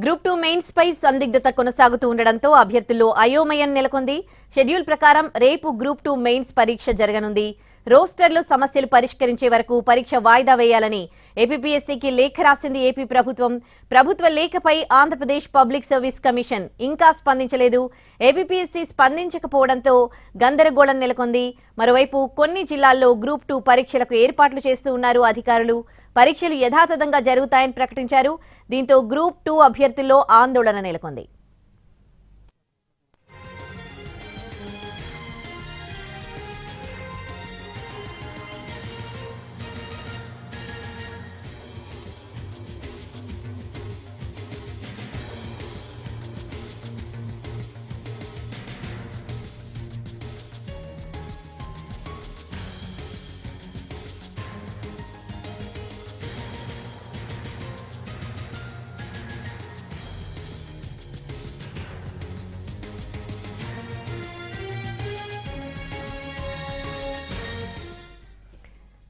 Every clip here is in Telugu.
గ్రూప్ 2 మెయిన్స్ పై సందిగ్ధత కొనసాగుతూ ఉండడంతో అభ్యర్థుల్లో అయోమయం నెలకొంది. షెడ్యూల్ ప్రకారం రేపు గ్రూప్ 2 మెయిన్స్ పరీక్ష జరగనుంది. రోస్టర్లో సమస్యలు పరిష్కరించే వరకు పరీక్ష వాయిదా వేయాలని ఏపీపీఎస్సీకి లేఖ రాసింది ఏపీ ప్రభుత్వం. ప్రభుత్వ లేఖపై ఆంధ్రప్రదేశ్ పబ్లిక్ సర్వీస్ కమిషన్ ఇంకా స్పందించలేదు. ఏపీపీఎస్సీ స్పందించకపోవడంతో గందరగోళం నెలకొంది. మరోవైపు కొన్ని జిల్లాల్లో గ్రూప్ 2 పరీక్షలకు ఏర్పాట్లు చేస్తూ ఉన్నారు అధికారులు. పరీక్షలు యథాతథంగా జరుగుతాయని ప్రకటించారు. దీంతో గ్రూప్ 2 అభ్యర్థుల్లో ఆందోళన నెలకొంది.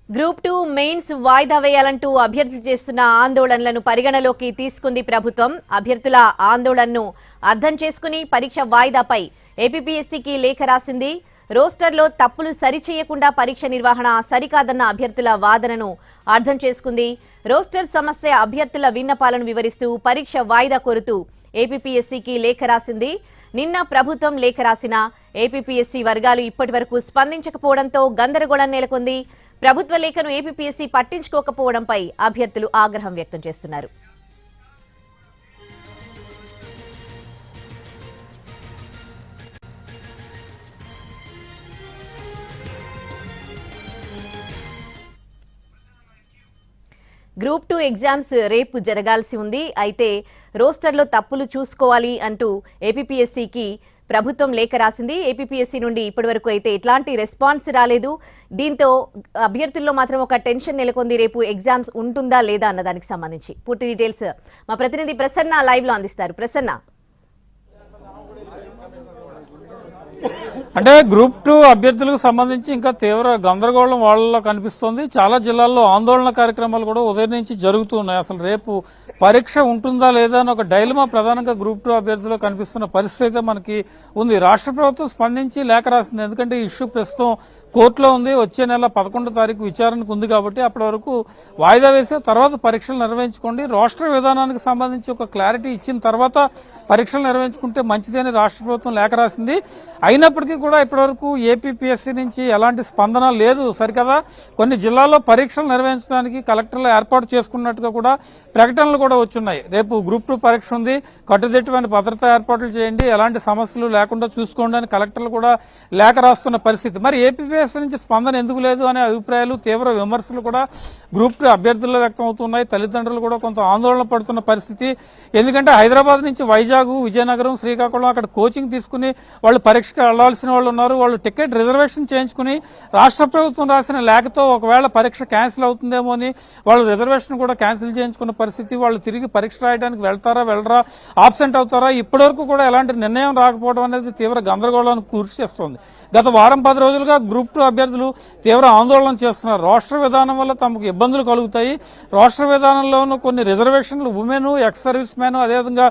గ్రూప్ 2 మెయిన్స్ వాయిదా వేయాలంటూ అభ్యర్థులు చేస్తున్న ఆందోళనలను పరిగణలోకి తీసుకుంది ప్రభుత్వం. అభ్యర్థుల ఆందోళనను అర్థం చేసుకుని పరీక్ష వాయిదాపై ఏపీపీఎస్సీకి లేఖ రాసింది. రోస్టర్లో తప్పులు సరిచేయకుండా పరీక్ష నిర్వహణ సరికాదన్న అభ్యర్థుల వాదనను అర్థం చేసుకుంది. రోస్టర్ సమస్య అభ్యర్థుల విన్నపాలను వివరిస్తూ పరీక్ష వాయిదా కోరుతూ ఏపీపీఎస్సీకి లేఖ రాసింది. నిన్న ప్రభుత్వం లేఖ రాసిన ఏపీపీఎస్సీ వర్గాలు ఇప్పటివరకు స్పందించకపోవడంతో గందరగోళం నెలకొంది. ప్రభుత్వ లేఖను ఏపీపీఎస్సీ పట్టించుకోకపోవడంపై అభ్యర్థులు ఆగ్రహం వ్యక్తం చేస్తున్నారు. గ్రూప్ 2 ఎగ్జామ్స్ రేపు జరగాల్సి ఉంది. అయితే రోస్టర్లో తప్పులు చూసుకోవాలి అంటూ ఏపీపీఎస్సీకి ప్రభుత్వం లేఖ రాసింది. ఏపీపీఎస్సీ నుండి ఇప్పటివరకు అయితే ఎట్లాంటి రెస్పాన్స్ రాలేదు. దీంతో అభ్యర్థుల్లో మాత్రం ఒక టెన్షన్ నెలకొంది. రేపు ఎగ్జామ్స్ ఉంటుందా లేదా అన్న దానికి సంబంధించి పూర్తి డీటెయిల్స్ మా ప్రతినిధి ప్రసన్న లైవ్ లో అందిస్తారు. ప్రసన్న, అంటే గ్రూప్ 2 అభ్యర్థులకు సంబంధించి ఇంకా తీవ్ర గందరగోళం వాళ్ళలో కనిపిస్తోంది. చాలా జిల్లాల్లో ఆందోళన కార్యక్రమాలు కూడా ఉదయం నుంచి జరుగుతున్నాయి. అసలు రేపు పరీక్ష ఉంటుందా లేదా అని ఒక డైలమా ప్రధానంగా గ్రూప్ 2 అభ్యర్థులు కనిపిస్తున్న పరిస్థితి అయితే మనకి ఉంది. రాష్ట్ర ప్రభుత్వం స్పందించి లేఖ రాసింది. ఎందుకంటే ఈ ఇష్యూ ప్రస్తుతం కోర్టులో ఉంది. వచ్చే నెల 11వ తారీఖు విచారణకు ఉంది కాబట్టి అప్పటి వరకు వాయిదా వేసే తర్వాత పరీక్షలు నిర్వహించుకోండి. రాష్ట్ర విధానానికి సంబంధించి ఒక క్లారిటీ ఇచ్చిన తర్వాత పరీక్షలు నిర్వహించుకుంటే మంచిదని రాష్ట్ర ప్రభుత్వం లేఖ రాసింది. అయినప్పటికీ కూడా ఇప్పటివరకు ఏపీపీఎస్సీ నుంచి ఎలాంటి స్పందన లేదు. సరికదా కొన్ని జిల్లాల్లో పరీక్షలు నిర్వహించడానికి కలెక్టర్లు ఏర్పాటు చేసుకున్నట్టుగా కూడా ప్రకటనలు కూడా వచ్చున్నాయి. రేపు గ్రూప్ 2 పరీక్ష ఉంది, కట్టుదిట్టమైన భద్రతా ఏర్పాట్లు చేయండి, ఎలాంటి సమస్యలు లేకుండా చూసుకోండి అని కలెక్టర్లు కూడా లేఖ రాస్తున్న పరిస్థితి. మరి ఏపీపీఎస్సీ నుంచి స్పందన ఎందుకు లేదు అనే అభిప్రాయాలు, తీవ్ర విమర్శలు కూడా గ్రూప్ 2 అభ్యర్థుల్లో వ్యక్తం అవుతున్నాయి. తల్లిదండ్రులు కూడా కొంత ఆందోళన పడుతున్న పరిస్థితి. ఎందుకంటే హైదరాబాద్ నుంచి వైజాగ్, విజయనగరం, శ్రీకాకుళం అక్కడ కోచింగ్ తీసుకుని వాళ్ళు పరీక్షకు వెళ్లాల్సిన వాళ్ళు ఉన్నారు. వాళ్ళు టికెట్ రిజర్వేషన్ చేయించుకుని రాష్ట్ర ప్రభుత్వం రాసిన లేఖతో ఒకవేళ పరీక్ష క్యాన్సిల్ అవుతుందేమో అని వాళ్ళు రిజర్వేషన్ కూడా క్యాన్సిల్ చేయించుకున్న పరిస్థితి. వాళ్ళు తిరిగి పరీక్ష రాయడానికి వెళ్తారా వెళ్ళరా, ఆబ్సెంట్ అవుతారా, ఇప్పటివరకు కూడా ఎలాంటి నిర్ణయం రాకపోవడం అనేది తీవ్ర గందరగోళానికి కృషి చేస్తోంది. గత వారం 10 రోజులుగా గ్రూప్ 2 అభ్యర్థులు తీవ్ర ఆందోళన చేస్తున్నారు. రాష్ట్ర విధానం వల్ల తమకు ఇబ్బందులు కలుగుతాయి. రాష్ట్ర విధానంలోనూ కొన్ని రిజర్వేషన్లు ఉమెన్, ఎక్స్ సర్వీస్ మ్యాన్, అదేవిధంగా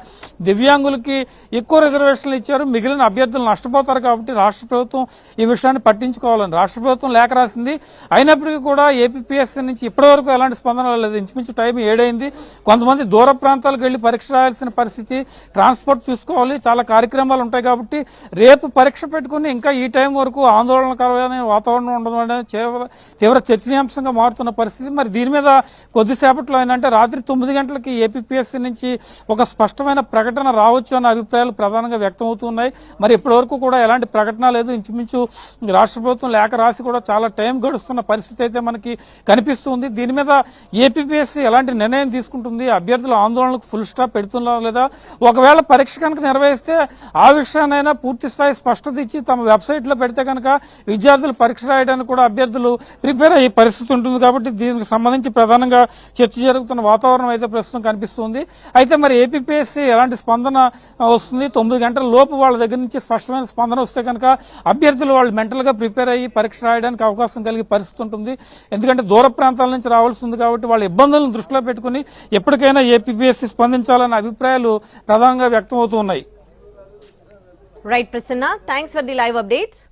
దివ్యాంగులకి ఎక్కువ రిజర్వేషన్లు ఇచ్చారు. మిగిలిన అభ్యర్థులు నష్టపోతారు కాబట్టి రాష్ట్ర ప్రభుత్వం ఈ విషయాన్ని పట్టించుకోవాలని రాష్ట్ర ప్రభుత్వం లేఖ రాసింది. అయినప్పటికీ కూడా ఏపీపీఎస్సీ నుంచి ఇప్పటివరకు ఎలాంటి స్పందన లేదు. ఇంచుమించు టైం 7 అయింది. కొంతమంది దూర ప్రాంతాలకు వెళ్లి పరీక్ష రాయాల్సిన పరిస్థితి, ట్రాన్స్పోర్ట్ చూసుకోవాలి, చాలా కార్యక్రమాలు ఉంటాయి కాబట్టి రేపు పరీక్ష పెట్టుకుని ఇంకా ఈ టైం వరకు ఆందోళనకరమైన వాతావరణం ఉండడం అనేది తీవ్ర చర్చనీయాంశంగా మారుతున్న పరిస్థితి. మరి దీని మీద కొద్దిసేపట్లో ఏంటంటే రాత్రి 9 గంటలకి ఏపీపీఎస్సీ నుంచి ఒక స్పష్టమైన ప్రకటన రావచ్చు అనే అభిప్రాయాలు ప్రధానంగా వ్యక్తం అవుతున్నాయి. మరి ఇప్పటివరకు కూడా ఎలాంటి ప్రకటన లేదు. ఇంచుమించు రాష్ట్ర ప్రభుత్వం లేఖ రాసి కూడా చాలా టైం గడుస్తున్న పరిస్థితి అయితే మనకి కనిపిస్తుంది. దీని మీద ఏపీపీఎస్సీ ఎలాంటి నిర్ణయం తీసుకుంటుంది, అభ్యర్థుల ఆందోళనకు ఫుల్ స్టాప్ పెడుతున్నారా లేదా, ఒకవేళ పరీక్ష కనుక నిర్వహిస్తే ఆ విషయాన్నైనా పూర్తి స్థాయి స్పష్టత ఇచ్చి తమ వెబ్సైట్ లో పెడితే కనుక విద్యార్థులు పరీక్ష రాయడానికి కూడా అభ్యర్థులు ప్రిపేర్ అయ్యే పరిస్థితి ఉంటుంది. కాబట్టి దీనికి సంబంధించి ప్రధానంగా చర్చ జరుగుతున్న వాతావరణం అయితే ప్రస్తుతం కనిపిస్తుంది. అయితే మరి ఏపీపీఎస్సీ ఎలాంటి స్పందన వస్తుంది, 9 గంటల లోపు వాళ్ళ దగ్గర నుంచి స్పష్టమైన స్పందన స్పందన వస్తే కనుక అభ్యర్థులు వాళ్ళు మెంటల్ గా ప్రిపేర్ అయ్యి పరీక్ష రాయడానికి అవకాశం కలిగే పరిస్థితి ఉంటుంది. ఎందుకంటే దూర ప్రాంతాల నుంచి రావాల్సి ఉంది కాబట్టి వాళ్ళ ఇబ్బందులను దృష్టిలో పెట్టుకుని ఎప్పటికైనా ఏపీపీఎస్సీ స్పందించాలన్న అభిప్రాయాలు ప్రధానంగా వ్యక్తమవుతూ ఉన్నాయి. Right Prasanna, thanks for the live updates.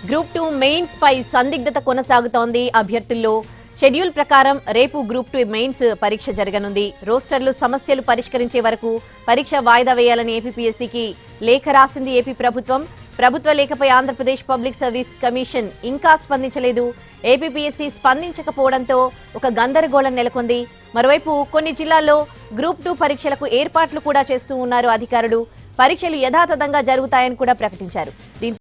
Group 2 mains పై సందిగ్ధత కొనసాగుతోంది అభ్యర్థుల్లో. షెడ్యూల్ ప్రకారం రేపు గ్రూప్ 2 మెయిన్స్ పరీక్ష జరగనుంది. రోస్టర్లు సమస్యలు పరిష్కరించే వరకు పరీక్ష వాయిదా వేయాలని ఏపీపీఎస్సీకి లేఖ రాసింది ఏపీ ప్రభుత్వం. ప్రభుత్వ లేఖపై ఆంధ్రప్రదేశ్ పబ్లిక్ సర్వీస్ కమిషన్ ఇంకా స్పందించలేదు. ఏపీపీఎస్సీ స్పందించకపోవడంతో ఒక గందరగోళం నెలకొంది. మరోవైపు కొన్ని జిల్లాల్లో గ్రూప్ 2 పరీక్షలకు ఏర్పాట్లు కూడా చేస్తూ ఉన్నారు అధికారులు. పరీక్షలు యథాతథంగా జరుగుతాయని కూడా ప్రకటించారు.